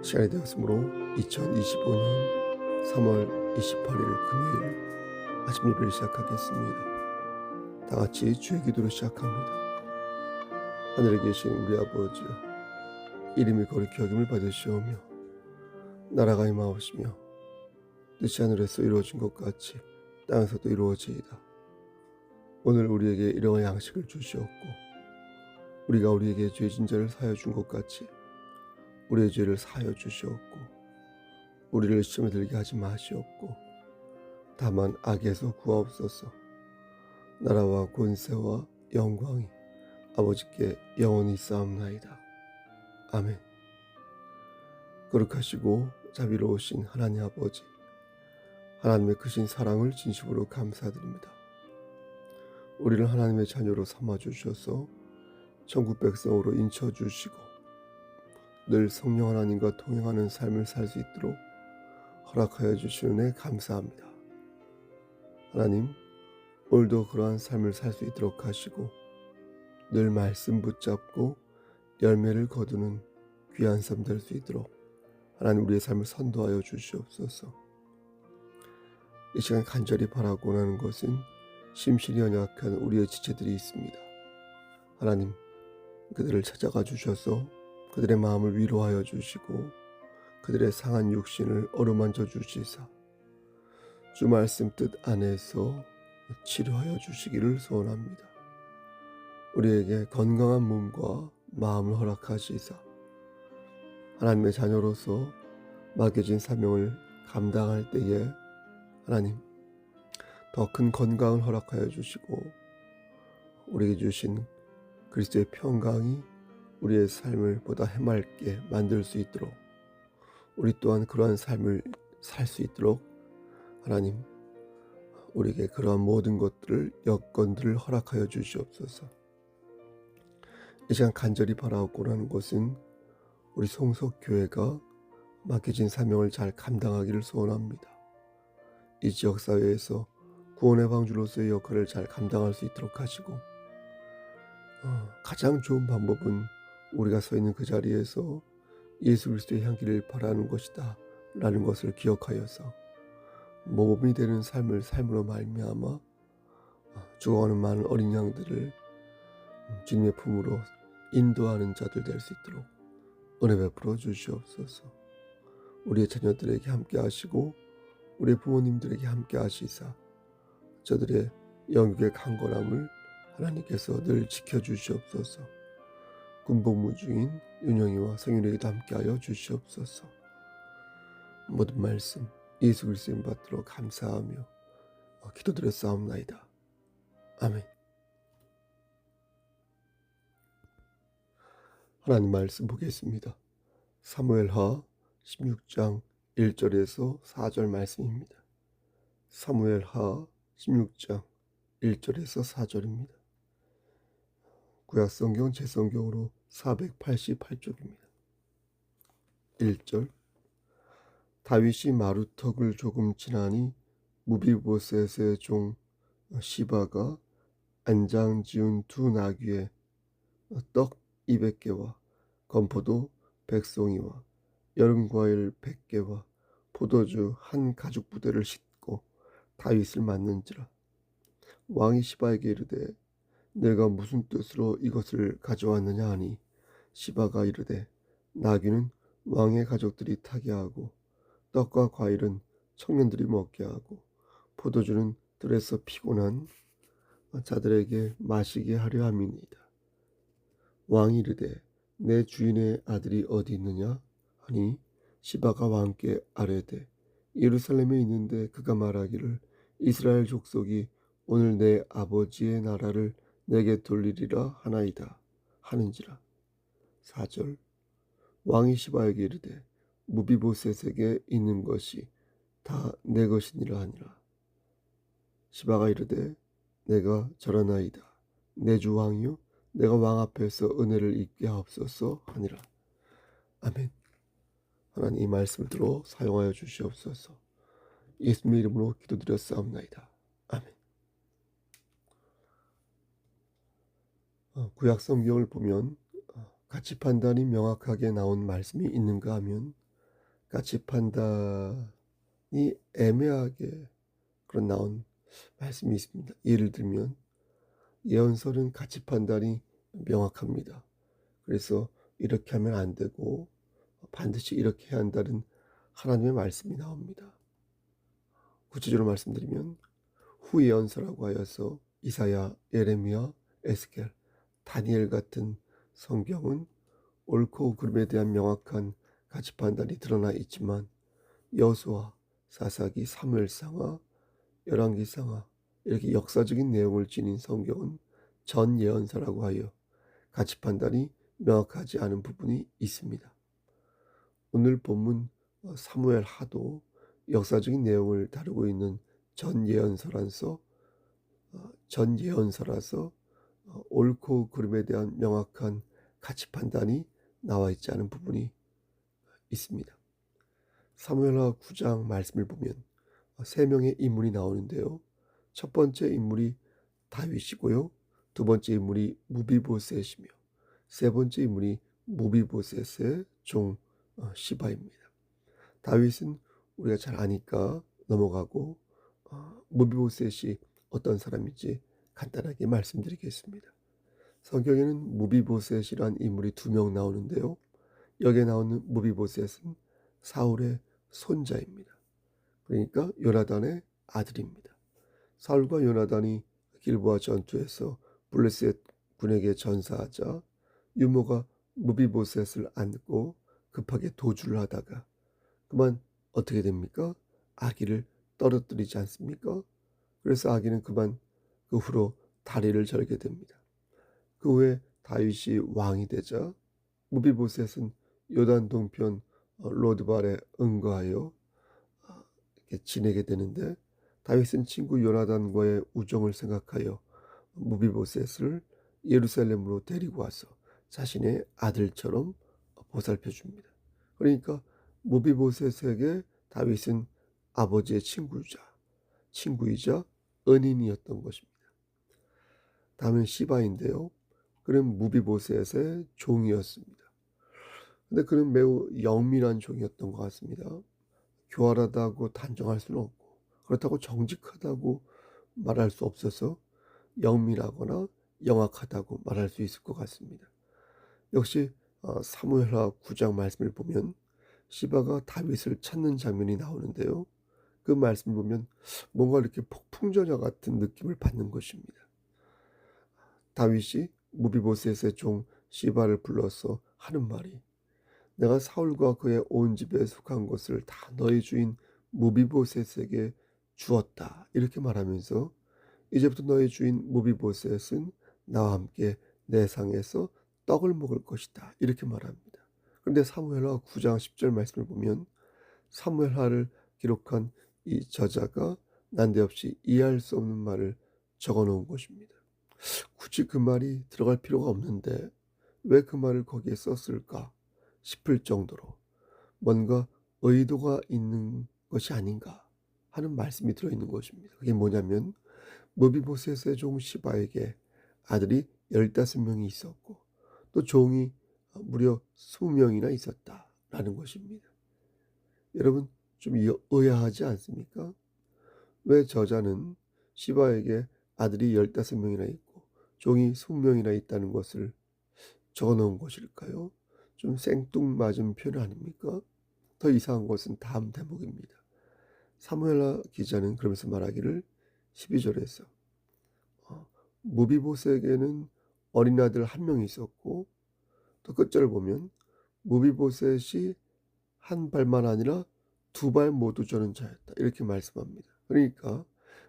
시간이 되었으므로 2025년 3월 28일 금요일 아침 예배를 시작하겠습니다. 다 같이 주의 기도로 시작합니다. 하늘에 계신 우리 아버지여, 이름이 거룩히 여김을 받으시오며 나라가 임하옵시며 뜻이 하늘에서 이루어진 것 같이 땅에서도 이루어지이다. 오늘 우리에게 일용할 양식을 주시옵고 우리가 우리에게 죄진 자를 사하여 준 것 같이 우리의 죄를 사하여 주시옵고 우리를 시험에 들게 하지 마시옵고 다만 악에서 구하옵소서. 나라와 권세와 영광이 아버지께 영원히 있사옵나이다. 아멘. 거룩하시고 자비로우신 하나님 아버지, 하나님의 크신 사랑을 진심으로 감사드립니다. 우리를 하나님의 자녀로 삼아주셔서 천국 백성으로 인쳐주시고 늘 성령 하나님과 동행하는 삶을 살 수 있도록 허락하여 주시는 데 감사합니다. 하나님, 오늘도 그러한 삶을 살 수 있도록 하시고 늘 말씀 붙잡고 열매를 거두는 귀한 삶 될 수 있도록 하나님 우리의 삶을 선도하여 주시옵소서. 이 시간 간절히 바라고 하는 것은 심신이 연약한 우리의 지체들이 있습니다. 하나님, 그들을 찾아가 주셔서 그들의 마음을 위로하여 주시고 그들의 상한 육신을 어루만져 주시사 주 말씀 뜻 안에서 치료하여 주시기를 소원합니다. 우리에게 건강한 몸과 마음을 허락하시사 하나님의 자녀로서 맡겨진 사명을 감당할 때에 하나님 더 큰 건강을 허락하여 주시고 우리에게 주신 그리스도의 평강이 우리의 삶을 보다 해맑게 만들 수 있도록 우리 또한 그러한 삶을 살 수 있도록 하나님 우리에게 그러한 모든 것들을 여건들을 허락하여 주시옵소서. 이 시간 간절히 바라옵고 하는 것은 우리 송석교회가 맡겨진 사명을 잘 감당하기를 소원합니다. 이 지역사회에서 구원의 방주로서의 역할을 잘 감당할 수 있도록 하시고 가장 좋은 방법은 우리가 서 있는 그 자리에서 예수 그리스도의 향기를 바라는 것이다 라는 것을 기억하여서 모범이 되는 삶을 삶으로 말미암아 죽어가는 많은 어린 양들을 주님의 품으로 인도하는 자들 될 수 있도록 은혜 베풀어 주시옵소서. 우리의 자녀들에게 함께 하시고 우리의 부모님들에게 함께 하시사 저들의 영육의 강건함을 하나님께서 늘 지켜주시옵소서. 군복무 중인 윤영이와 성윤에게도 함께하여 주시옵소서. 모든 말씀 예수 그리스도의 이름 받들어 감사하며 기도드렸사옵나이다. 아멘. 하나님 말씀 보겠습니다. 사무엘하 16장 1절에서 4절 말씀입니다. 사무엘하 16장 1절에서 4절입니다. 구약성경 제성경으로 488쪽입니다. 1절 다윗이 마루턱을 조금 지나니 무비보셋의 종 시바가 안장 지은 두 나귀에 떡 200개와 건포도 100송이와 여름과일 100개와 포도주 한 가죽 부대를 싣고 다윗을 맞는지라. 왕이 시바에게 이르되 내가 무슨 뜻으로 이것을 가져왔느냐 하니 시바가 이르되 나귀는 왕의 가족들이 타게 하고 떡과 과일은 청년들이 먹게 하고 포도주는 들에서 피곤한 자들에게 마시게 하려 함이니이다. 왕이 이르되 내 주인의 아들이 어디 있느냐 하니 시바가 왕께 아뢰되 예루살렘에 있는데 그가 말하기를 이스라엘 족속이 오늘 내 아버지의 나라를 내게 돌리리라 하나이다 하는지라. 4절 왕이 시바에게 이르되 무비보셋에게 있는 것이 다 내 것이니라 하니라. 시바가 이르되 내가 저러나이다. 내 주 왕이요 내가 왕 앞에서 은혜를 입게 하옵소서 하니라. 아멘. 하나님 이 말씀을 들어 사용하여 주시옵소서. 예수님의 이름으로 기도드렸사옵나이다. 아멘. 구약 성경을 보면 가치 판단이 명확하게 나온 말씀이 있는가 하면 가치 판단이 애매하게 그런 나온 말씀이 있습니다. 예를 들면 예언설은 가치 판단이 명확합니다. 그래서 이렇게 하면 안 되고 반드시 이렇게 해야 한다는 하나님의 말씀이 나옵니다. 구체적으로 말씀드리면 후예언서라고 하여서 이사야, 예레미야, 에스겔, 다니엘 같은 성경은 옳고 그름에 대한 명확한 가치 판단이 드러나 있지만 여호수아, 사사기, 사무엘상하, 열왕기상하 이렇게 역사적인 내용을 지닌 성경은 전 예언서라고 하여 가치 판단이 명확하지 않은 부분이 있습니다. 오늘 본문 사무엘 하도 역사적인 내용을 다루고 있는 전 예언서라서 옳고 그름에 대한 명확한 가치 판단이 나와 있지 않은 부분이 있습니다. 사무엘하 9장 말씀을 보면 세 명의 인물이 나오는데요. 첫 번째 인물이 다윗이고요. 두 번째 인물이 무비보셋이며 세 번째 인물이 무비보셋의 종 시바입니다. 다윗은 우리가 잘 아니까 넘어가고 무비보셋이 어떤 사람인지 간단하게 말씀드리겠습니다. 성경에는 무비보셋이란 인물이 2명 나오는데요. 여기에 나오는 무비보셋은 사울의 손자입니다. 그러니까 요나단의 아들입니다. 사울과 요나단이 길보아 전투에서 블레셋 군에게 전사하자 유모가 무비보셋을 안고 급하게 도주를 하다가 그만 어떻게 됩니까? 아기를 떨어뜨리지 않습니까? 그래서 아기는 그만 그 후로 다리를 절게 됩니다. 그 후에 다윗이 왕이 되자 무비보셋은 요단 동편 로드발에 응거하여 이렇게 지내게 되는데 다윗은 친구 요나단과의 우정을 생각하여 무비보셋을 예루살렘으로 데리고 와서 자신의 아들처럼 보살펴 줍니다. 그러니까 무비보셋에게 다윗은 아버지의 친구이자 은인이었던 것입니다. 다음은 시바인데요. 그는 무비보셋의 종이었습니다. 근데 그는 매우 영민한 종이었던 것 같습니다. 교활하다고 단정할 수는 없고 그렇다고 정직하다고 말할 수 없어서 영민하거나 영악하다고 말할 수 있을 것 같습니다. 역시 사무엘하 9장 말씀을 보면 시바가 다윗을 찾는 장면이 나오는데요. 그 말씀을 보면 뭔가 이렇게 폭풍전야 같은 느낌을 받는 것입니다. 다윗이 무비보셋의 종 시바를 불러서 하는 말이 내가 사울과 그의 온 집에 속한 것을 다 너희 주인 무비보셋에게 주었다. 이렇게 말하면서 이제부터 너희 주인 무비보셋은 나와 함께 내 상에서 떡을 먹을 것이다. 이렇게 말합니다. 그런데 사무엘하 9장 10절 말씀을 보면 사무엘하를 기록한 이 저자가 난데없이 이해할 수 없는 말을 적어 놓은 것입니다. 굳이 그 말이 들어갈 필요가 없는데 왜 그 말을 거기에 썼을까 싶을 정도로 뭔가 의도가 있는 것이 아닌가 하는 말씀이 들어있는 것입니다. 그게 뭐냐면 무비보셋의 종 시바에게 아들이 15명이 있었고 또 종이 무려 20명이나 있었다라는 것입니다. 여러분 좀 의아하지 않습니까? 왜 저자는 시바에게 아들이 15명이나 있고 종이 20명이나 있다는 것을 적어 놓은 것일까요? 좀 생뚱맞은 표현 아닙니까? 더 이상한 것은 다음 대목입니다. 사무엘하 기자는 그러면서 말하기를 12절에서 무비보셋에게는 어린 아들 1명이 있었고 또 끝절을 보면 무비보셋이 한 발만 아니라 2발 모두 저는 자였다. 이렇게 말씀합니다. 그러니까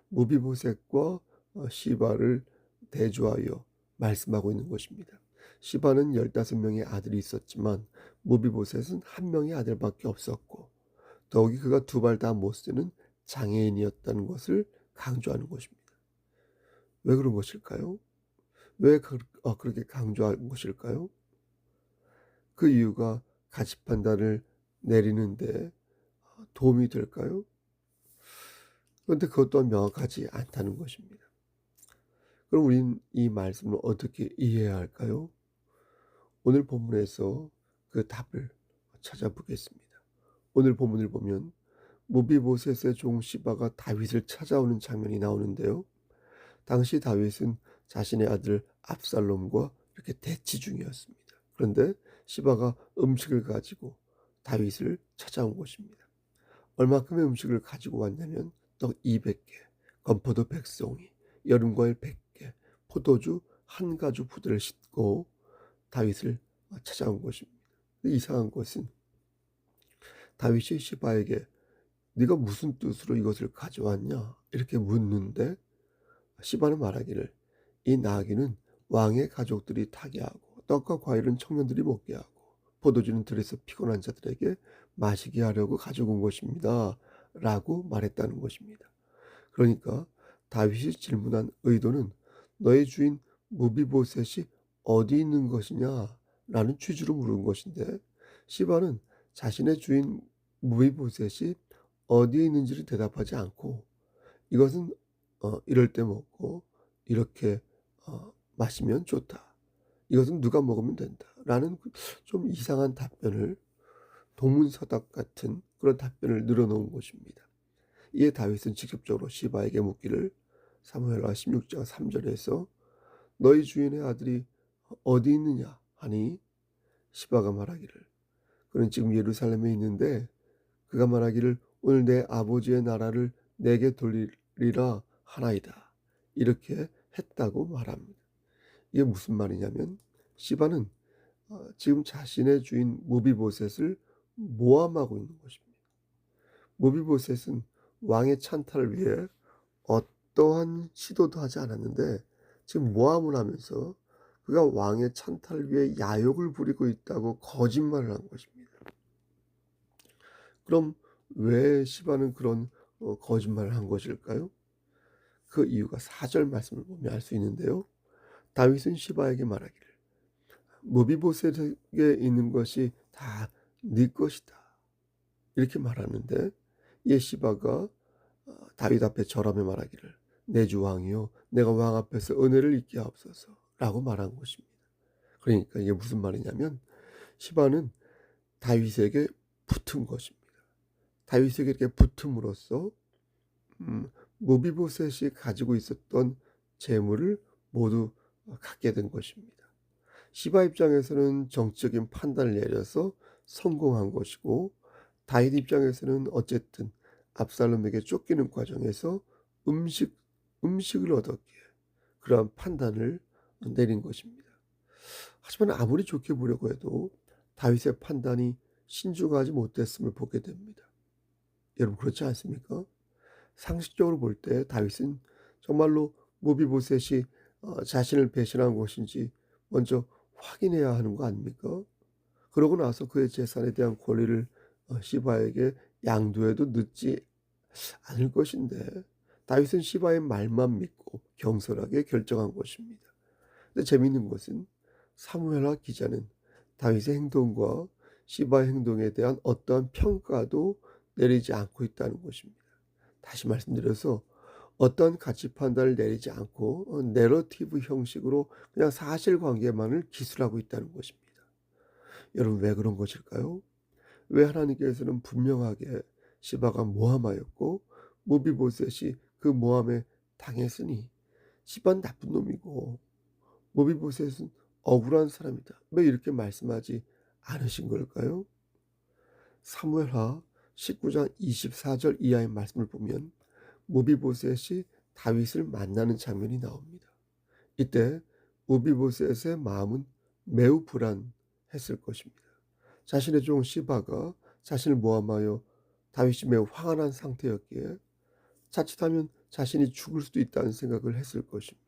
무비보셋과 시바를 대조하여 말씀하고 있는 것입니다. 시바는 15명의 아들이 있었지만 무비보셋은 1명의 아들밖에 없었고 더욱이 그가 2발 다 못 쓰는 장애인이었다는 것을 강조하는 것입니다. 왜 그런 것일까요? 왜 그렇게 강조한 것일까요? 그 이유가 가치 판단을 내리는데 도움이 될까요? 그런데 그것 또한 명확하지 않다는 것입니다. 그럼 우리는 이 말씀을 어떻게 이해해야 할까요? 오늘 본문에서 그 답을 찾아보겠습니다. 오늘 본문을 보면 무비보셋의 종 시바가 다윗을 찾아오는 장면이 나오는데요. 당시 다윗은 자신의 아들 압살롬과 이렇게 대치 중이었습니다. 그런데 시바가 음식을 가지고 다윗을 찾아온 것입니다. 얼마큼의 음식을 가지고 왔냐면 떡 200개, 건포도 100송이, 여름과일 100개, 포도주 한 가죽 부대를 싣고 다윗을 찾아온 것입니다. 이상한 것은 다윗이 시바에게 네가 무슨 뜻으로 이것을 가져왔냐 이렇게 묻는데 시바는 말하기를 이 나귀는 왕의 가족들이 타게 하고 떡과 과일은 청년들이 먹게 하고 포도주는 들에서 피곤한 자들에게 마시게 하려고 가져온 것입니다 라고 말했다는 것입니다. 그러니까 다윗이 질문한 의도는 너의 주인 무비보셋이 어디 있는 것이냐 라는 취지로 물은 것인데 시바는 자신의 주인 무비보셋이 어디에 있는지를 대답하지 않고 이것은 이럴 때 먹고 이렇게 마시면 좋다. 이것은 누가 먹으면 된다. 라는 좀 이상한 답변을 동문서답 같은 그런 답변을 늘어놓은 것입니다. 이에 다윗은 직접적으로 시바에게 묻기를 사무엘하 16장 3절에서 너희 주인의 아들이 어디 있느냐 하니 시바가 말하기를 그는 지금 예루살렘에 있는데 그가 말하기를 오늘 내 아버지의 나라를 내게 돌리리라 하나이다. 이렇게 했다고 말합니다. 이게 무슨 말이냐면 시바는 지금 자신의 주인 무비보셋을 모함하고 있는 것입니다. 무비보셋은 왕의 찬탈을 위해 어떠한 시도도 하지 않았는데 지금 모함을 하면서 그가 왕의 찬탈을 위해 야욕을 부리고 있다고 거짓말을 한 것입니다. 그럼 왜 시바는 그런 거짓말을 한 것일까요? 그 이유가 4절 말씀을 보면 알 수 있는데요. 다윗은 시바에게 말하기를 무비보셋에게 있는 것이 다 네 것이다. 이렇게 말하는데 이에 시바가 다윗 앞에 절하며 말하기를 내 주 왕이요 내가 왕 앞에서 은혜를 잊게 하옵소서 라고 말한 것입니다. 그러니까 이게 무슨 말이냐면 시바는 다윗에게 붙은 것입니다. 다윗에게 이렇게 붙음으로써 무비보셋이 가지고 있었던 재물을 모두 갖게 된 것입니다. 시바 입장에서는 정치적인 판단을 내려서 성공한 것이고 다윗 입장에서는 어쨌든 압살롬에게 쫓기는 과정에서 음식을 얻었기에 그러한 판단을 내린 것입니다. 하지만 아무리 좋게 보려고 해도 다윗의 판단이 신중하지 못했음을 보게 됩니다. 여러분 그렇지 않습니까? 상식적으로 볼 때 다윗은 정말로 무비보셋이 자신을 배신한 것인지 먼저 확인해야 하는 거 아닙니까? 그러고 나서 그의 재산에 대한 권리를 시바에게 양도해도 늦지 않을 것인데 다윗은 시바의 말만 믿고 경솔하게 결정한 것입니다. 근데 재미있는 것은 사무엘하 기자는 다윗의 행동과 시바의 행동에 대한 어떠한 평가도 내리지 않고 있다는 것입니다. 다시 말씀드려서 어떤 가치 판단을 내리지 않고 내러티브 형식으로 그냥 사실관계만을 기술하고 있다는 것입니다. 여러분 왜 그런 것일까요? 왜 하나님께서는 분명하게 시바가 모함하였고 무비보셋이 그 모함에 당했으니 시바는 나쁜 놈이고 무비보셋은 억울한 사람이다. 왜 이렇게 말씀하지 않으신 걸까요? 사무엘하 19장 24절 이하의 말씀을 보면 무비보셋이 다윗을 만나는 장면이 나옵니다. 이때 무비보셋의 마음은 매우 불안했을 것입니다. 자신의 종 시바가 자신을 모함하여 다윗이 매우 화가 난 상태였기에 자칫하면 자신이 죽을 수도 있다는 생각을 했을 것입니다.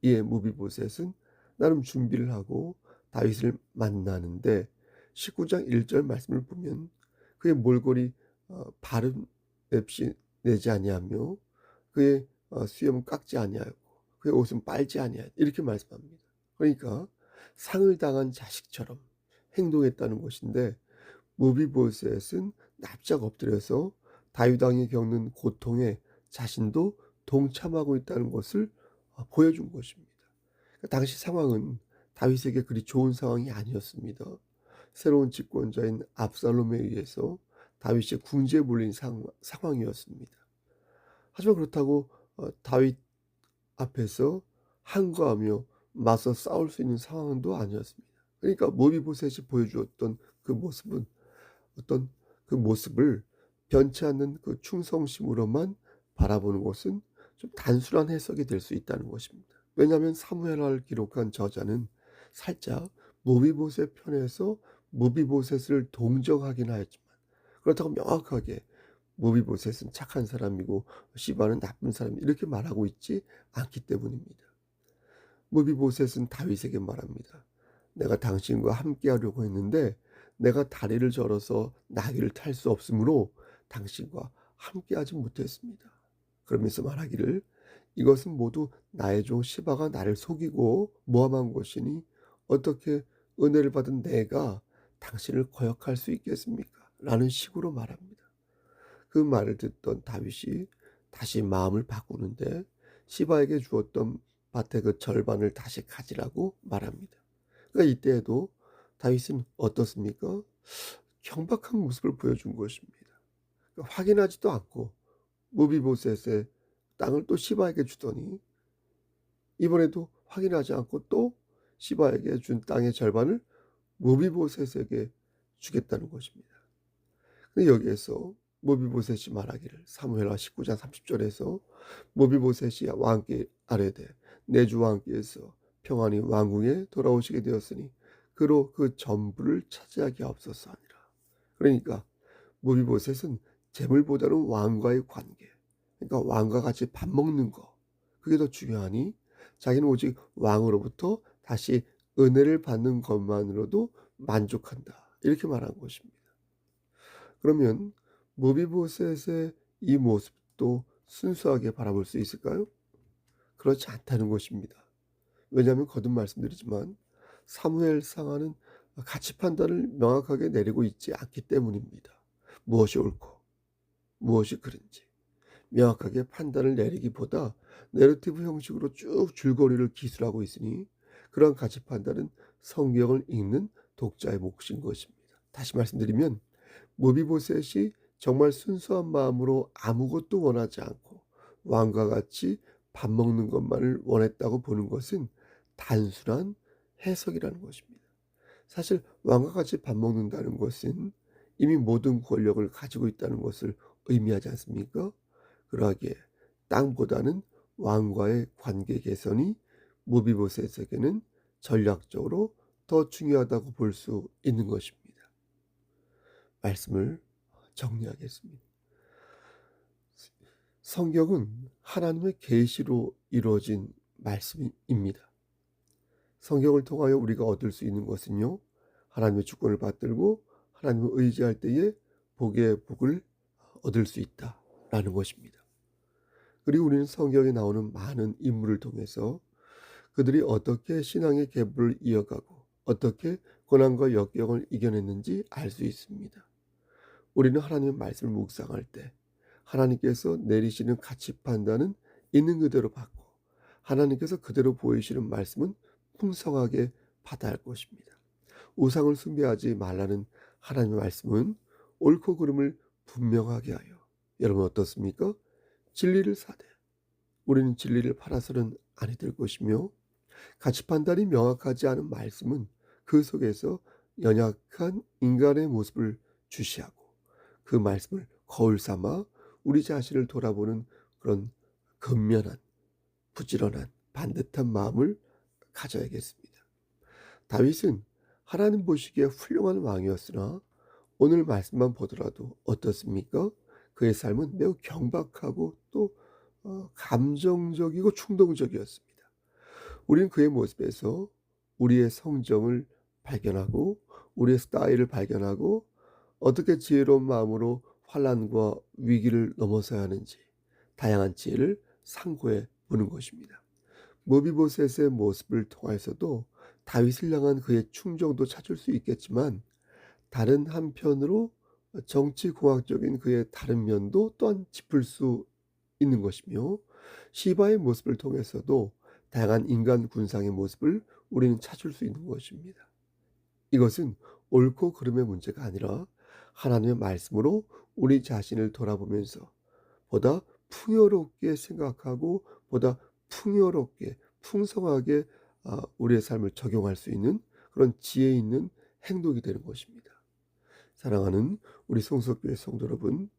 이에 무비보셋은 나름 준비를 하고 다윗을 만나는데 19장 1절 말씀을 보면 그의 몰골이 바른 맵시 내지 아니하며 그의 수염은 깎지 아니하였고 그의 옷은 빨지 아니하였다 이렇게 말씀합니다. 그러니까 상을 당한 자식처럼 행동했다는 것인데 무비보셋은 납작 엎드려서 다윗 왕이 겪는 고통에 자신도 동참하고 있다는 것을 보여준 것입니다. 당시 상황은 다윗에게 그리 좋은 상황이 아니었습니다. 새로운 집권자인 압살롬에 의해서 다윗이 궁지에 몰린 상황이었습니다. 하지만 그렇다고 다윗 앞에서 항거하며 맞서 싸울 수 있는 상황도 아니었습니다. 그러니까 모비보셋이 보여주었던 그 모습은 어떤 그 모습을 변치 않는 그 충성심으로만 바라보는 것은 좀 단순한 해석이 될 수 있다는 것입니다. 왜냐하면 사무엘하를 기록한 저자는 살짝 모비보셋 편에서 모비보셋을 동정하긴 하였지만 그렇다고 명확하게 모비보셋은 착한 사람이고 시바는 나쁜 사람 이렇게 말하고 있지 않기 때문입니다. 모비보셋은 다윗에게 말합니다. 내가 당신과 함께하려고 했는데 내가 다리를 절어서 나귀를 탈 수 없으므로 당신과 함께하지 못했습니다. 그러면서 말하기를 이것은 모두 나의 종 시바가 나를 속이고 모함한 것이니 어떻게 은혜를 받은 내가 당신을 거역할 수 있겠습니까? 라는 식으로 말합니다. 그 말을 듣던 다윗이 다시 마음을 바꾸는데 시바에게 주었던 밭의 그 절반을 다시 가지라고 말합니다. 그러니까 이때에도 다윗은 어떻습니까? 경박한 모습을 보여준 것입니다. 그러니까 확인하지도 않고 무비보셋의 땅을 또 시바에게 주더니 이번에도 확인하지 않고 또 시바에게 준 땅의 절반을 무비보셋에게 주겠다는 것입니다. 근데 여기에서 모비보셋이 말하기를 사무엘하 19장 30절에서 모비보셋이 왕께 아뢰되 내 주 왕께서 평안히 왕궁에 돌아오시게 되었으니 그로 그 전부를 차지하게 하옵소서 하니라. 그러니까 모비보셋은 재물보다는 왕과의 관계, 그러니까 왕과 같이 밥 먹는 거, 그게 더 중요하니 자기는 오직 왕으로부터 다시 은혜를 받는 것만으로도 만족한다. 이렇게 말한 것입니다. 그러면 모비보셋의 이 모습도 순수하게 바라볼 수 있을까요? 그렇지 않다는 것입니다. 왜냐하면 거듭 말씀드리지만 사무엘 상하는 가치 판단을 명확하게 내리고 있지 않기 때문입니다. 무엇이 옳고 무엇이 그른지 명확하게 판단을 내리기보다 내러티브 형식으로 쭉 줄거리를 기술하고 있으니 그러한 가치 판단은 성경을 읽는 독자의 몫인 것입니다. 다시 말씀드리면 모비보셋이 정말 순수한 마음으로 아무것도 원하지 않고 왕과 같이 밥 먹는 것만을 원했다고 보는 것은 단순한 해석이라는 것입니다. 사실 왕과 같이 밥 먹는다는 것은 이미 모든 권력을 가지고 있다는 것을 의미하지 않습니까? 그러하기에 땅보다는 왕과의 관계 개선이 모비보셋에게는 전략적으로 더 중요하다고 볼 수 있는 것입니다. 말씀을 정리하겠습니다. 성경은 하나님의 계시로 이루어진 말씀입니다. 성경을 통하여 우리가 얻을 수 있는 것은요, 하나님의 주권을 받들고 하나님을 의지할 때에 복의 복을 얻을 수 있다라는 것입니다. 그리고 우리는 성경에 나오는 많은 인물을 통해서 그들이 어떻게 신앙의 계보를 이어가고 어떻게 고난과 역경을 이겨냈는지 알 수 있습니다. 우리는 하나님의 말씀을 묵상할 때 하나님께서 내리시는 가치 판단은 있는 그대로 받고 하나님께서 그대로 보이시는 말씀은 풍성하게 받아야 할 것입니다. 우상을 숭배하지 말라는 하나님의 말씀은 옳고 그름을 분명하게 하여 여러분 어떻습니까? 진리를 사되 우리는 진리를 팔아서는 아니 될 것이며 가치 판단이 명확하지 않은 말씀은 그 속에서 연약한 인간의 모습을 주시하고 그 말씀을 거울 삼아 우리 자신을 돌아보는 그런 근면한 부지런한 반듯한 마음을 가져야겠습니다. 다윗은 하나님 보시기에 훌륭한 왕이었으나 오늘 말씀만 보더라도 어떻습니까? 그의 삶은 매우 경박하고 또 감정적이고 충동적이었습니다. 우리는 그의 모습에서 우리의 성정을 발견하고 우리의 스타일을 발견하고 어떻게 지혜로운 마음으로 환난과 위기를 넘어서야 하는지 다양한 지혜를 상고해 보는 것입니다. 모비보셋의 모습을 통해서도 다윗을 향한 그의 충정도 찾을 수 있겠지만 다른 한편으로 정치공학적인 그의 다른 면도 또한 짚을 수 있는 것이며 시바의 모습을 통해서도 다양한 인간 군상의 모습을 우리는 찾을 수 있는 것입니다. 이것은 옳고 그름의 문제가 아니라 하나님의 말씀으로 우리 자신을 돌아보면서 보다 풍요롭게 생각하고 보다 풍요롭게 풍성하게 우리의 삶을 적용할 수 있는 그런 지혜 있는 행동이 되는 것입니다. 사랑하는 우리 성석교회 성도 여러분,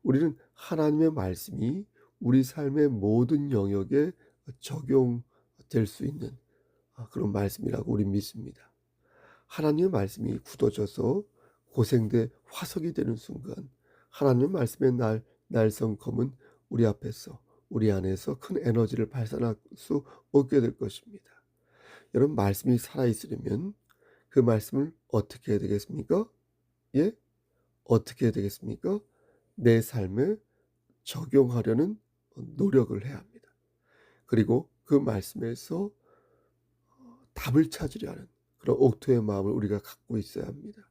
우리는 하나님의 말씀이 우리 삶의 모든 영역에 적용될 수 있는 그런 말씀이라고 우리 믿습니다. 하나님의 말씀이 굳어져서 고생돼 화석이 되는 순간 하나님의 말씀의 날성검은 우리 앞에서 우리 안에서 큰 에너지를 발산할 수 없게 될 것입니다. 여러분, 말씀이 살아있으려면 그 말씀을 어떻게 해야 되겠습니까? 예? 어떻게 해야 되겠습니까? 내 삶에 적용하려는 노력을 해야 합니다. 그리고 그 말씀에서 답을 찾으려 하는 그런 옥토의 마음을 우리가 갖고 있어야 합니다.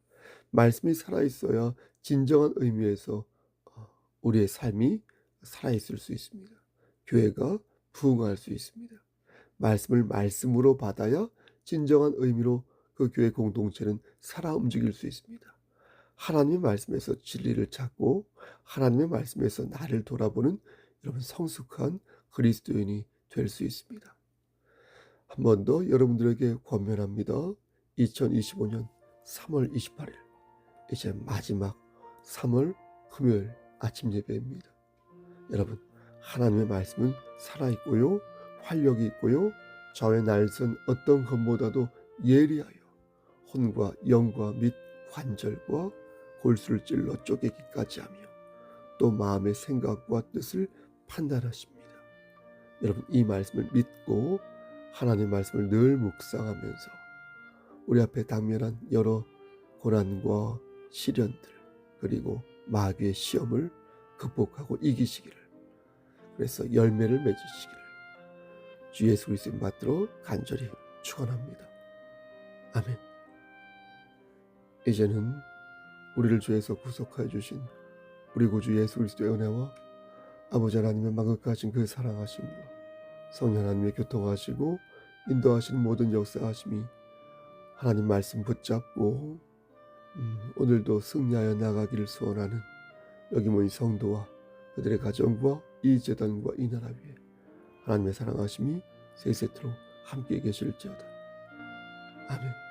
말씀이 살아있어야 진정한 의미에서 우리의 삶이 살아있을 수 있습니다. 교회가 부흥할 수 있습니다. 말씀을 말씀으로 받아야 진정한 의미로 그 교회 공동체는 살아 움직일 수 있습니다. 하나님의 말씀에서 진리를 찾고 하나님의 말씀에서 나를 돌아보는 여러분 성숙한 그리스도인이 될 수 있습니다. 한 번 더 여러분들에게 권면합니다. 2025년 3월 28일 이제 마지막 3월 금요일 아침 예배입니다. 여러분, 하나님의 말씀은 살아있고요, 활력이 있고요, 좌우의 날선 어떤 것보다도 예리하여 혼과 영과 및 관절과 골수를 찔러 쪼개기까지 하며 또 마음의 생각과 뜻을 판단하십니다. 여러분, 이 말씀을 믿고 하나님의 말씀을 늘 묵상하면서 우리 앞에 당면한 여러 고난과 시련들 그리고 마귀의 시험을 극복하고 이기시기를, 그래서 열매를 맺으시기를 주 예수 그리스도의 받들어 간절히 축원합니다. 아멘. 이제는 우리를 죄에서 구속하여 주신 우리 구주 예수 그리스도의 은혜와 아버지 하나님의 만극하신 그 사랑하심과 성령 하나님의 교통하시고 인도하시는 모든 역사하심이 하나님 말씀 붙잡고 오늘도 승리하여 나가기를 소원하는 여기 모인 성도와 그들의 가정과 이 재단과 이 나라 위에 하나님의 사랑하심이 세세토록 함께 계실지어다. 아멘.